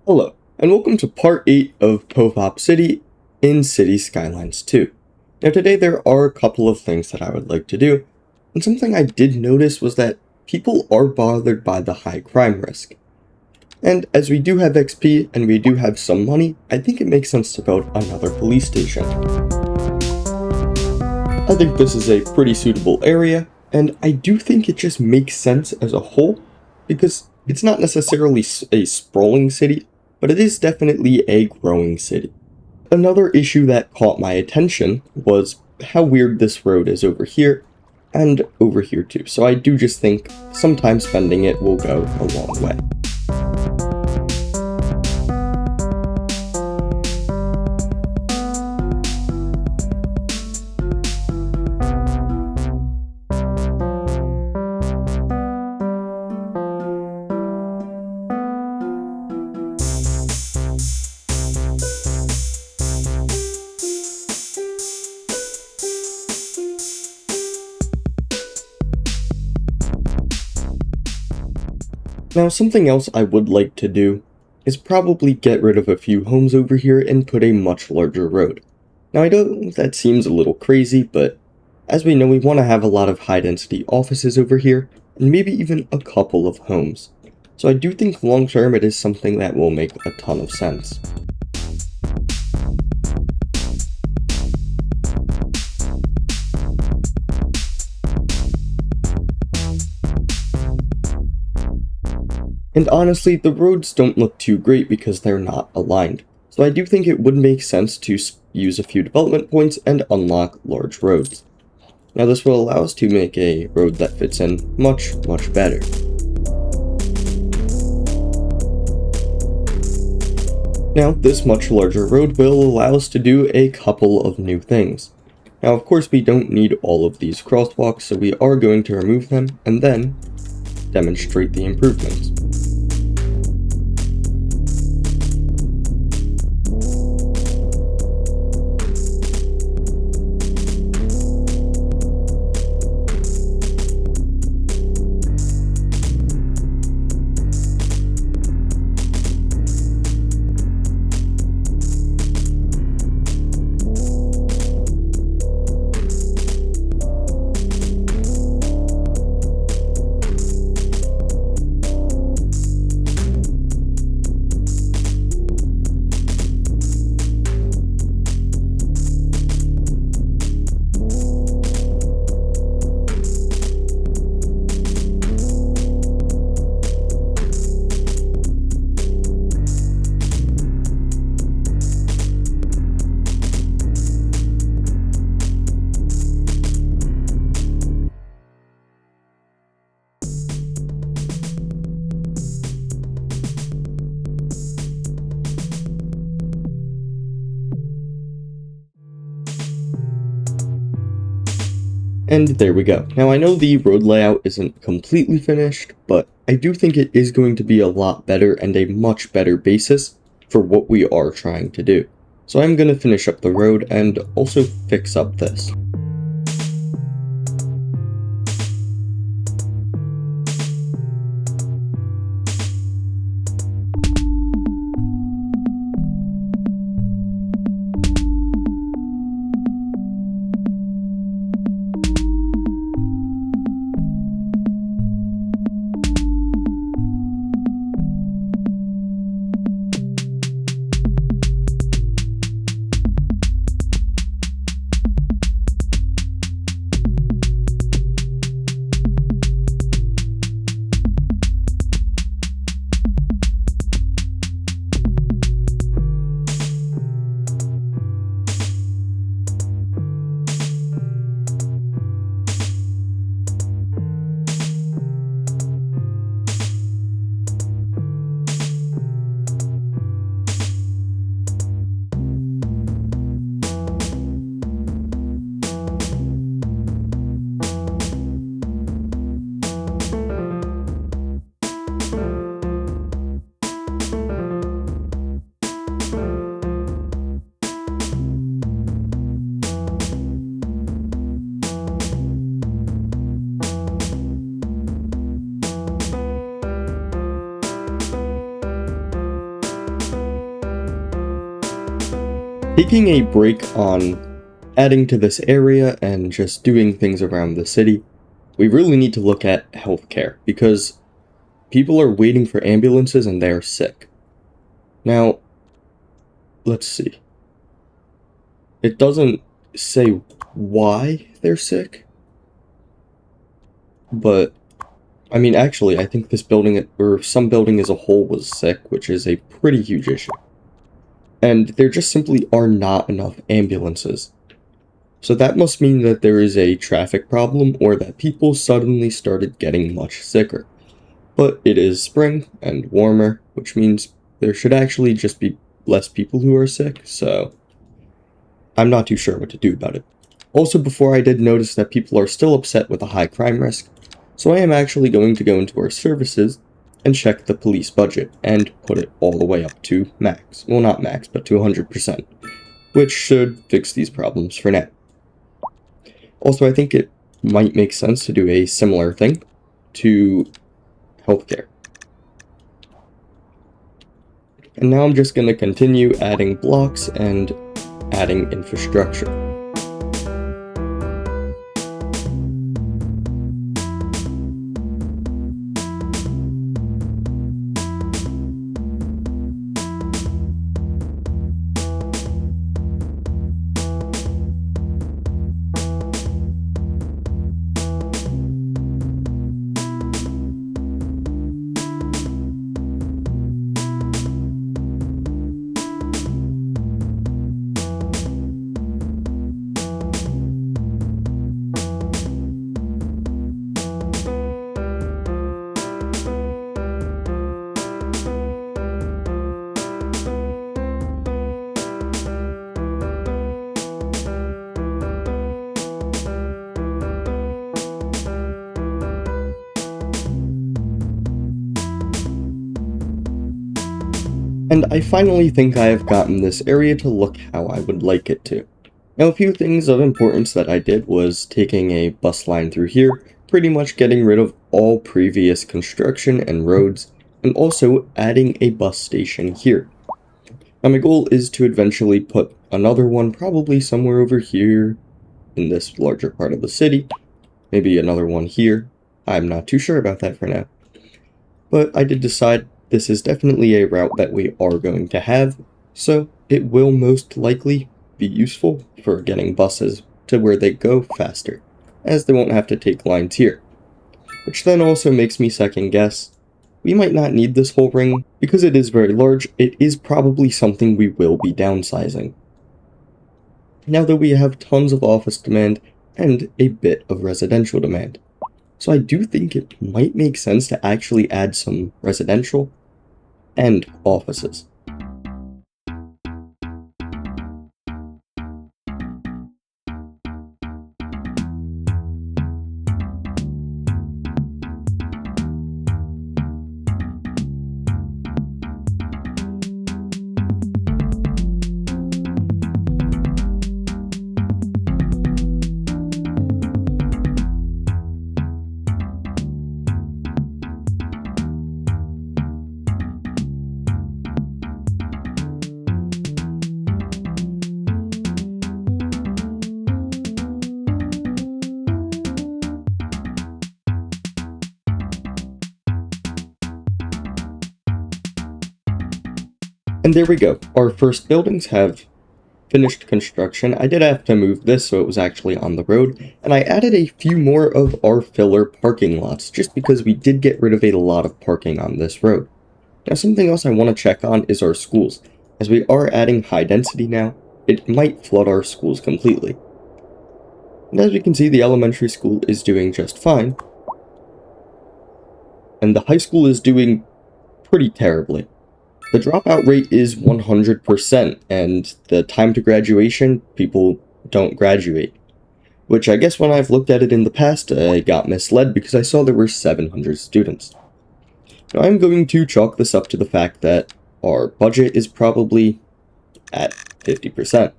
Hello, and welcome to part 8 of Povop City in City Skylines 2. Now today there are a couple of things that I would like to do, and something I did notice was that people are bothered by the high crime risk. And as we do have XP and we do have some money, I think it makes sense to build another police station. I think this is a pretty suitable area, and I do think it just makes sense as a whole, because it's not necessarily a sprawling city, but it is definitely a growing city. Another issue that caught my attention was how weird this road is over here, and over here too, so I do just think sometimes spending it will go a long way. Now, something else I would like to do is probably get rid of a few homes over here and put a much larger road. Now, I know that seems a little crazy, but as we know, we want to have a lot of high-density offices over here, and maybe even a couple of homes. So I do think long-term it is something that will make a ton of sense. And honestly, the roads don't look too great because they're not aligned, so I do think it would make sense to use a few development points and unlock large roads. Now this will allow us to make a road that fits in much better. Now this much larger road will allow us to do a couple of new things. Now of course we don't need all of these crosswalks, so we are going to remove them and then demonstrate the improvements. And there we go. Now I know the road layout isn't completely finished, but I do think it is going to be a lot better and a much better basis for what we are trying to do. So I'm going to finish up the road and also fix up this. Taking a break on adding to this area and just doing things around the city, we really need to look at healthcare because people are waiting for ambulances and they're sick. Now, let's see. It doesn't say why they're sick, but I mean, actually, I think this building, or some building as a whole, was sick, which is a pretty huge issue. And there just simply are not enough ambulances. So that must mean that there is a traffic problem or that people suddenly started getting much sicker. But it is spring and warmer, which means there should actually just be less people who are sick, so I'm not too sure what to do about it. Also, before I did notice that people are still upset with a high crime risk, so I am actually going to go into our services and check the police budget and put it all the way up to max. Well, not max, but to 100%, which should fix these problems for now. Also, I think it might make sense to do a similar thing to healthcare. And now I'm just going to continue adding blocks and adding infrastructure. And I finally think I have gotten this area to look how I would like it to. Now, a few things of importance that I did was taking a bus line through here, pretty much getting rid of all previous construction and roads, and also adding a bus station here. Now, my goal is to eventually put another one probably somewhere over here in this larger part of the city, maybe another one here. I'm not too sure about that for now. But I did decide this is definitely a route that we are going to have, so it will most likely be useful for getting buses to where they go faster, as they won't have to take lines here. Which then also makes me second guess, we might not need this whole ring, because it is very large, it is probably something we will be downsizing. Now that we have tons of office demand and a bit of residential demand. So I do think it might make sense to actually add some residential and offices. And there we go, our first buildings have finished construction. I did have to move this so it was actually on the road, and I added a few more of our filler parking lots, just because we did get rid of a lot of parking on this road. Now, something else I want to check on is our schools. As we are adding high density now, it might flood our schools completely. And as we can see, the elementary school is doing just fine, and the high school is doing pretty terribly. The dropout rate is 100%, and the time to graduation, people don't graduate. Which I guess when I've looked at it in the past, I got misled because I saw there were 700 students. Now I'm going to chalk this up to the fact that our budget is probably at 50%.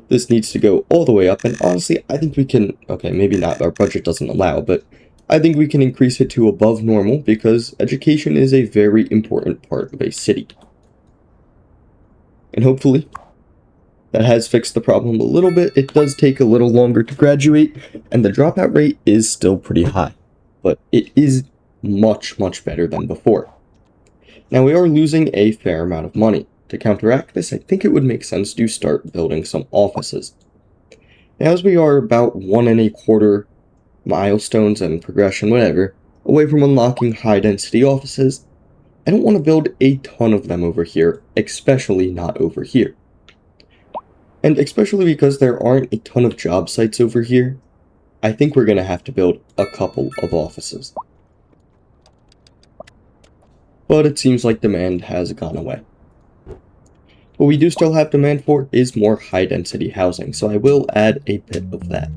This needs to go all the way up, and honestly, I think we can, okay, maybe not, our budget doesn't allow, but I think we can increase it to above normal because education is a very important part of a city. And hopefully, That has fixed the problem a little bit. It does take a little longer to graduate, and the dropout rate is still pretty high, but it is much, much better than before. Now, we are losing a fair amount of money. To counteract this, I think it would make sense to start building some offices. Now, as we are about 1.25 milestones and progression, whatever, away from unlocking high-density offices, I don't want to build a ton of them over here, especially not over here. And especially because there aren't a ton of job sites over here, I think we're going to have to build a couple of offices. But it seems like demand has gone away. What we do still have demand for is more high-density housing, so I will add a bit of that.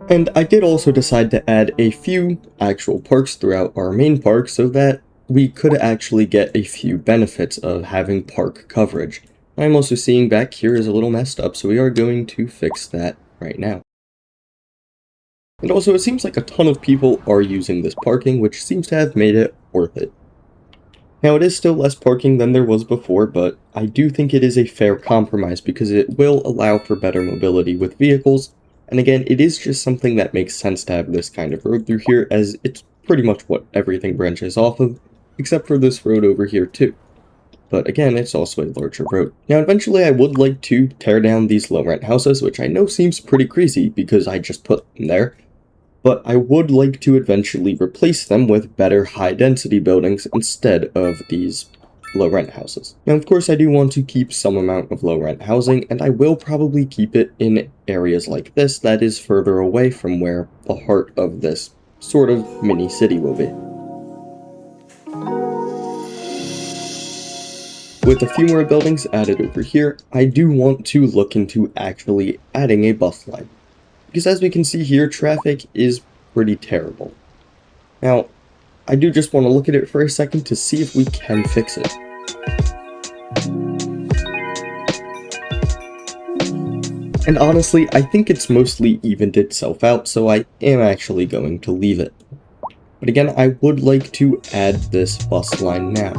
And I did also decide to add a few actual parks throughout our main park so that we could actually get a few benefits of having park coverage. I'm also seeing back here is a little messed up, so we are going to fix that right now. And also, it seems like a ton of people are using this parking, which seems to have made it worth it. Now, it is still less parking than there was before, but I do think it is a fair compromise because it will allow for better mobility with vehicles. And again, it is just something that makes sense to have this kind of road through here, as it's pretty much what everything branches off of, except for this road over here too. But again, it's also a larger road. Now, eventually I would like to tear down these low-rent houses, which I know seems pretty crazy because I just put them there. But I would like to eventually replace them with better high-density buildings instead of these low-rent houses. Now, of course, I do want to keep some amount of low-rent housing, and I will probably keep it in areas like this that is further away from where the heart of this sort of mini-city will be. With a few more buildings added over here, I do want to look into actually adding a bus line. Because as we can see here, traffic is pretty terrible. Now, I do just want to look at it for a second to see if we can fix it. And honestly, I think it's mostly evened itself out, so I am actually going to leave it. But again, I would like to add this bus line now.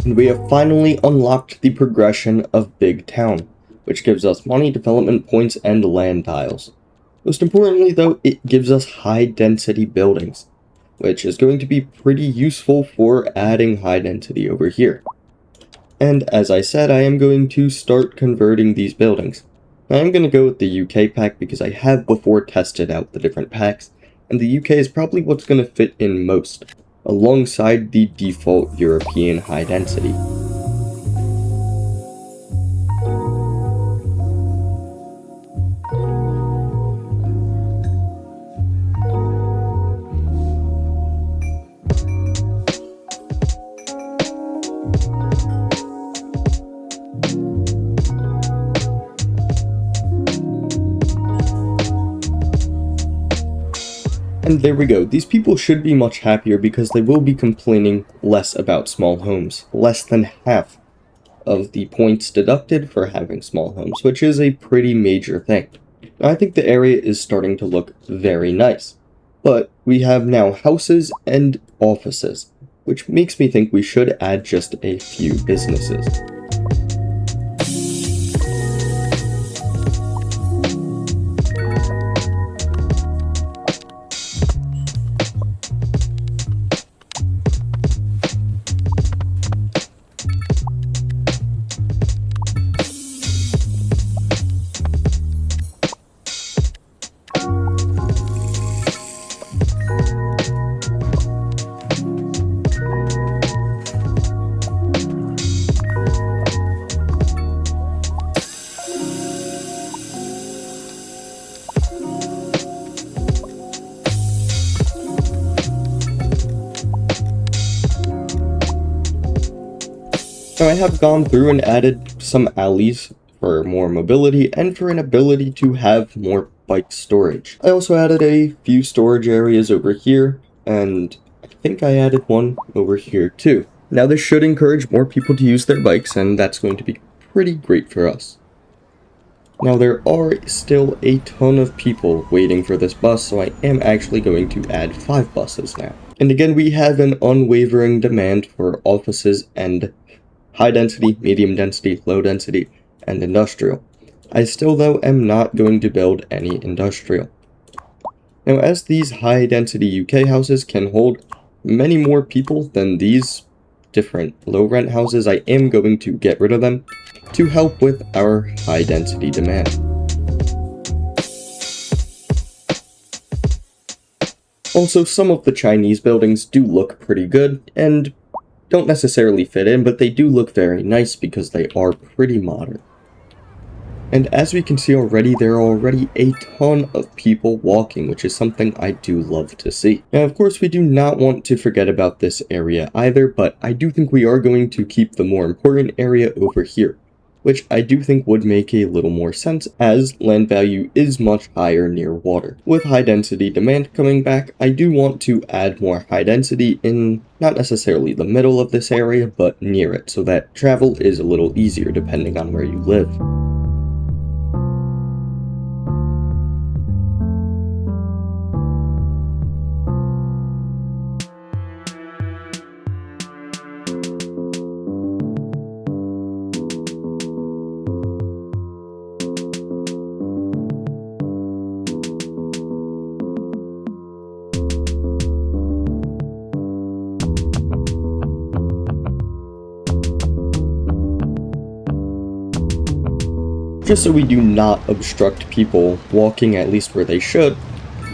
And we have finally unlocked the progression of Big Town, which gives us money, development points, and land tiles. Most importantly though, it gives us high density buildings, which is going to be pretty useful for adding high density over here. And as I said, I am going to start converting these buildings. I am going to go with the UK pack because I have before tested out the different packs, and the UK is probably what's going to fit in most, alongside the default European high density. And there we go. These people should be much happier because they will be complaining less about small homes. Less than half of the points deducted for having small homes, which is a pretty major thing. Now, I think the area is starting to look very nice. But we have now houses and offices, which makes me think we should add just a few businesses. Now I have gone through and added some alleys for more mobility and for an ability to have more bike storage. I also added a few storage areas over here, and I think I added one over here too. Now this should encourage more people to use their bikes, and that's going to be pretty great for us. Now there are still a ton of people waiting for this bus, so I am actually going to add 5 buses now. And again, we have an unwavering demand for offices and high density, medium density, low density, and industrial. I still though am not going to build any industrial. Now as these high density UK houses can hold many more people than these different low rent houses, I am going to get rid of them to help with our high density demand. Also, some of the Chinese buildings do look pretty good and don't necessarily fit in, but they do look very nice because they are pretty modern. And as we can see already, there are already a ton of people walking, which is something I do love to see. Now, of course, we do not want to forget about this area either, but I do think we are going to keep the more important area over here, which I do think would make a little more sense as land value is much higher near water. With high density demand coming back, I do want to add more high density in not necessarily the middle of this area, but near it, so that travel is a little easier depending on where you live. Just so we do not obstruct people walking at least where they should,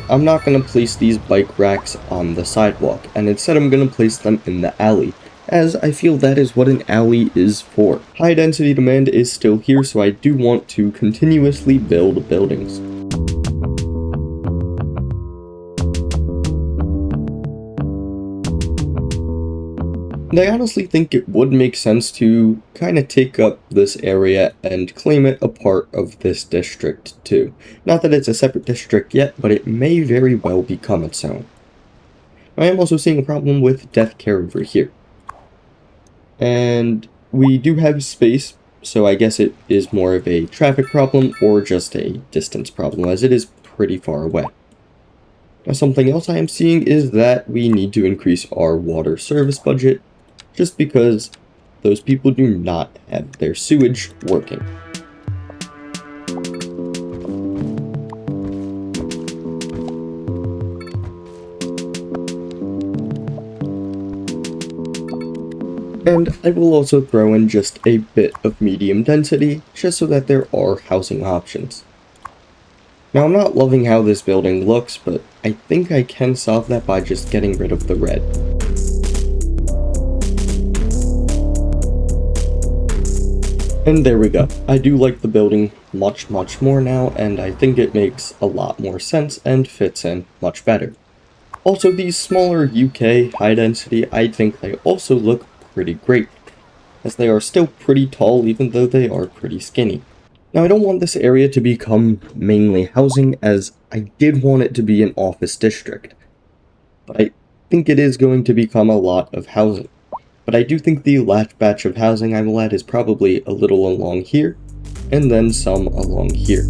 I'm not going to place these bike racks on the sidewalk, and instead I'm going to place them in the alley, as I feel that is what an alley is for. High density demand is still here, so I do want to continuously build buildings. And I honestly think it would make sense to kind of take up this area and claim it a part of this district too. Not that it's a separate district yet, but it may very well become its own. I am also seeing a problem with death care over here. And we do have space, so I guess it is more of a traffic problem or just a distance problem, as it is pretty far away. Now, something else I am seeing is that we need to increase our water service budget, just because those people do not have their sewage working. And I will also throw in just a bit of medium density, just so that there are housing options. Now, I'm not loving how this building looks, but I think I can solve that by just getting rid of the red. And there we go. I do like the building much more now, and I think it makes a lot more sense and fits in much better. Also, these smaller UK high density, I think they also look pretty great, as they are still pretty tall even though they are pretty skinny. Now, I don't want this area to become mainly housing, as I did want it to be an office district, but I think it is going to become a lot of housing. But I do think the last batch of housing I will add is probably a little along here, and then some along here.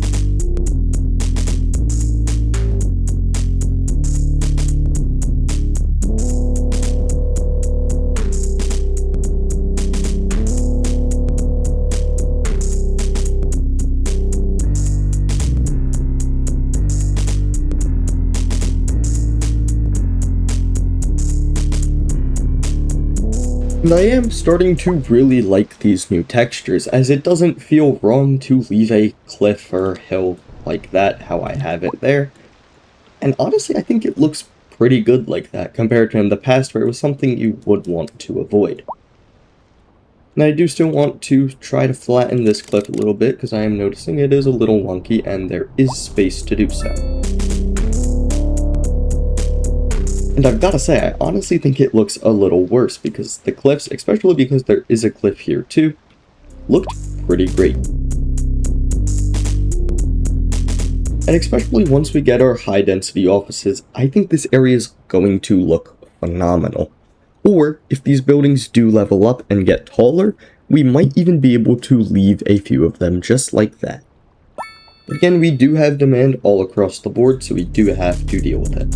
And I am starting to really like these new textures, as it doesn't feel wrong to leave a cliff or hill like that, how I have it there. And honestly, I think it looks pretty good like that, compared to in the past where it was something you would want to avoid. And I do still want to try to flatten this cliff a little bit, because I am noticing it is a little wonky, and there is space to do so. And I've gotta say, I honestly think it looks a little worse, because the cliffs, especially because there is a cliff here too, looked pretty great. And especially once we get our high density offices, I think this area is going to look phenomenal. Or, if these buildings do level up and get taller, we might even be able to leave a few of them just like that. Again, we do have demand all across the board, so we do have to deal with it.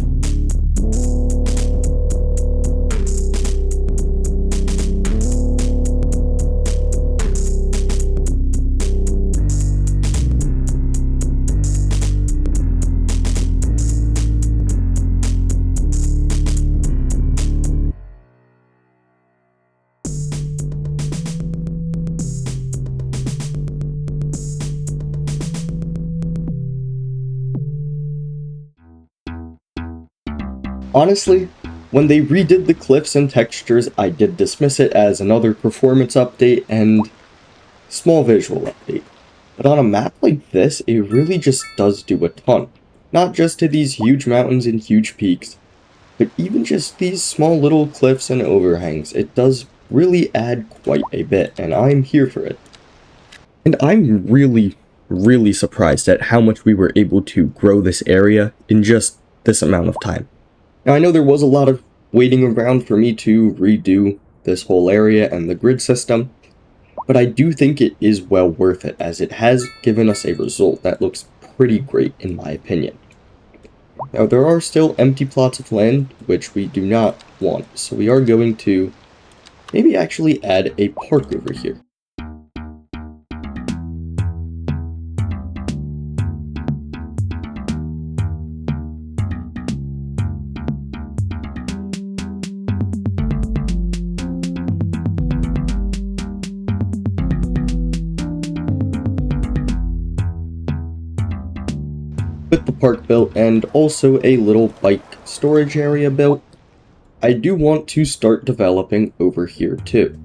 Honestly, when they redid the cliffs and textures, I did dismiss it as another performance update and small visual update. But on a map like this, it really just does do a ton. Not just to these huge mountains and huge peaks, but even just these small little cliffs and overhangs. It does really add quite a bit, and I'm here for it. And I'm really surprised at how much we were able to grow this area in just this amount of time. Now, I know there was a lot of waiting around for me to redo this whole area and the grid system, but I do think it is well worth it, as it has given us a result that looks pretty great in my opinion. Now, there are still empty plots of land, which we do not want, so we are going to maybe actually add a park over here. With the park built and also a little bike storage area built, I do want to start developing over here too.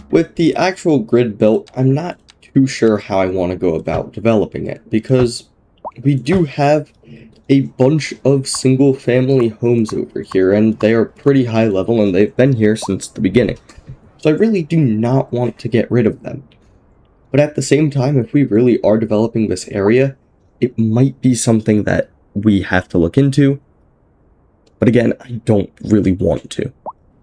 With the actual grid built, I'm not too sure how I want to go about developing it, because we do have a bunch of single family homes over here, and they are pretty high level and they've been here since the beginning. So I really do not want to get rid of them. But at the same time, if we really are developing this area, it might be something that we have to look into. But again, I don't really want to.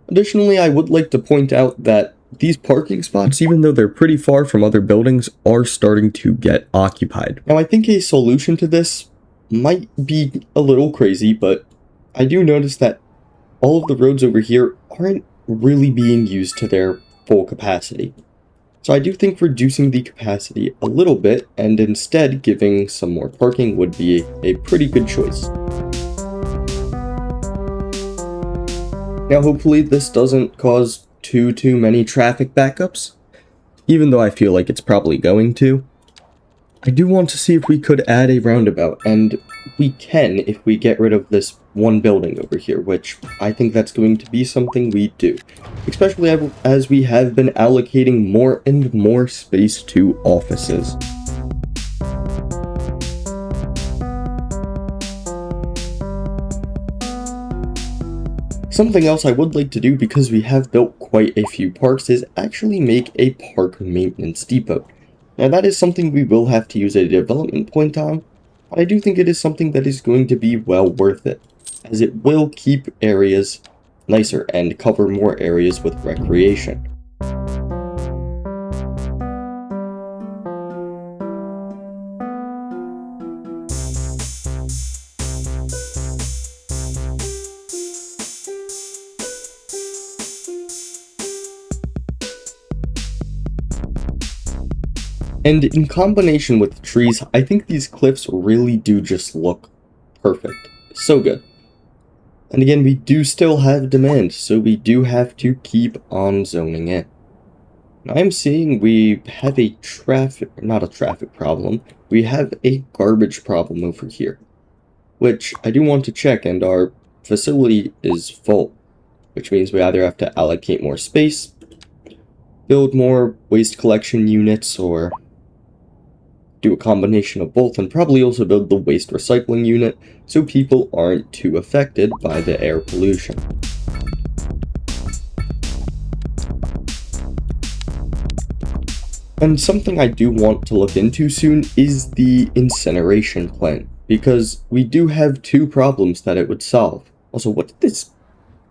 Additionally, I would like to point out that these parking spots, even though they're pretty far from other buildings, are starting to get occupied. Now, I think a solution to this might be a little crazy, but I do notice that all of the roads over here aren't really being used to their full capacity. So I do think reducing the capacity a little bit and instead giving some more parking would be a pretty good choice. Now, hopefully this doesn't cause too many traffic backups, even though I feel like it's probably going to. I do want to see if we could add a roundabout, and we can if we get rid of this one building over here, which I think that's going to be something we do, especially as we have been allocating more and more space to offices. Something else I would like to do, because we have built quite a few parks, is actually make a park maintenance depot. Now, that is something we will have to use a development point on, but I do think it is something that is going to be well worth it, as it will keep areas nicer and cover more areas with recreation. And in combination with the trees, I think these cliffs really do just look perfect. So good. And again, we do still have demand, so we do have to keep on zoning in. I'm seeing we have not a traffic problem, we have a garbage problem over here, which I do want to check, and our facility is full, which means we either have to allocate more space, build more waste collection units, or do a combination of both, and probably also build the waste recycling unit so people aren't too affected by the air pollution. And something I do want to look into soon is the incineration plant, because we do have two problems that it would solve. Also, what did this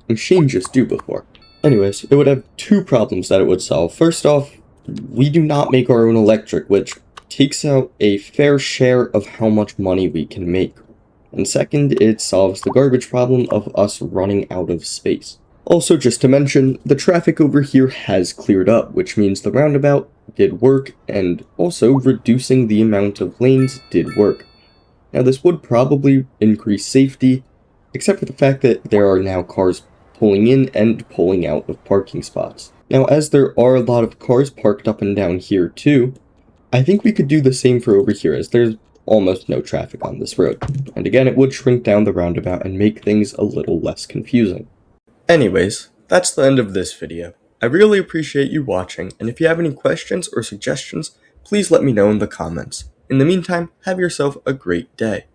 machine just do before? Anyways, it would have two problems that it would solve. First off, we do not make our own electric, which takes out a fair share of how much money we can make. And second, it solves the garbage problem of us running out of space. Also, just to mention, the traffic over here has cleared up, which means the roundabout did work, and also reducing the amount of lanes did work. Now, this would probably increase safety, except for the fact that there are now cars pulling in and pulling out of parking spots. Now, as there are a lot of cars parked up and down here too, I think we could do the same for over here, as there's almost no traffic on this road. And again, it would shrink down the roundabout and make things a little less confusing. Anyways, that's the end of this video. I really appreciate you watching, and if you have any questions or suggestions, please let me know in the comments. In the meantime, have yourself a great day.